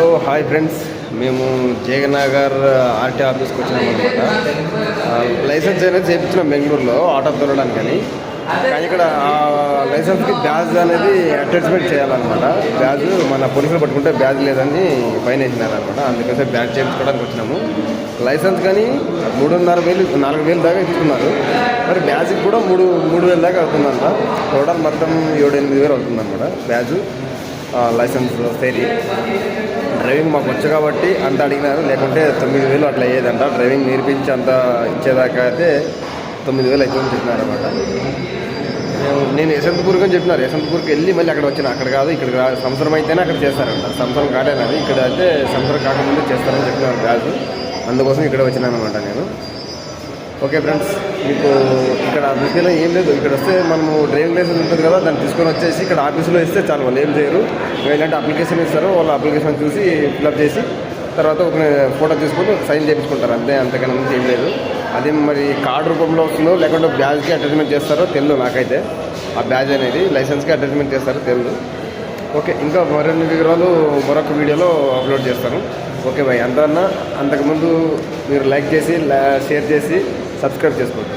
Hello hi friends, మేము Jayanagar RT ఆఫీస్కి వచ్చినాం అనమాట. లైసెన్స్ అనేది చేయించినాం బెంగళూరులో ఆటో తోలడానికని. కానీ ఇక్కడ లైసెన్స్కి బ్యాజ్ అనేది అటాచ్మెంట్ చేయాలన్నమాట. బ్యాజ్ మన పోలీసులు పట్టుకుంటే బ్యాజ్ లేదని ఫైన్ వేసినారనమాట. అందుకోసం బ్యాజ్ చేయించుకోవడానికి వచ్చినాము. లైసెన్స్ కానీ 3,500 4,000 దాకా తీసుకున్నారు. మరి బ్యాజ్కి కూడా 3,000 దాకా అవుతుందంట. టోటల్ మొత్తం 7,000-8,000 అవుతుందన్నమాట బ్యాజు, లైసెన్స్, థియరీ. డ్రైవింగ్ మాకు వచ్చు కాబట్టి అంత అడిగినారు, లేకుంటే 9,000 అట్లా అయ్యేదంట. డ్రైవింగ్ నేర్పించి అంత ఇచ్చేదాకా అయితే 9,000 అవుతుందని చెప్పినారన్నమాట. నేను యశవంతపూర్కి అని చెప్పినారు. యశవంతపూర్కి వెళ్ళి మళ్ళీ అక్కడ వచ్చిన, అక్కడ కాదు ఇక్కడ సంవత్సరం అయితేనే అక్కడ చేస్తారంట. సంవత్సరం కాలేనది, ఇక్కడ అయితే సంవత్సరం కాకముందు చేస్తారని చెప్పినారు బ్యాజు. అందుకోసం ఇక్కడ వచ్చినాను అనమాట నేను. ఓకే ఫ్రెండ్స్, మీకు ఇక్కడ దృష్టిలో ఏం లేదు. ఇక్కడ వస్తే మనము డ్రైవింగ్ లైసెన్స్ ఉంటుంది కదా, దాన్ని తీసుకొని వచ్చేసి ఇక్కడ ఆఫీసులో ఇస్తే చాలు. వాళ్ళు ఏం చేయరు. ఇలాంటి అప్లికేషన్ ఇస్తారు, వాళ్ళ అప్లికేషన్ చూసి ఫిల్అప్ చేసి తర్వాత ఒక ఫోటో తీసుకొని సైన్ చేయించుకుంటారు అంతే. అంతకన్నా ముందు ఏం లేదు. అది మరి కార్డు రూపంలో వస్తుందో లేకుంటే బ్యాజ్కి అటాచ్మెంట్ చేస్తారో తెలియదు నాకైతే. ఆ బ్యాజ్ అనేది లైసెన్స్కి అటాచ్మెంట్ చేస్తారో తెలియదు. ఓకే, ఇంకా మరిన్ని వివరాలు మరొక వీడియోలో అప్లోడ్ చేస్తాను. Okay bye. అంతకన్నా అంతకుముందు మీరు లైక్ చేసి, షేర్ చేసి, సబ్స్క్రైబ్ చేసుకోండి.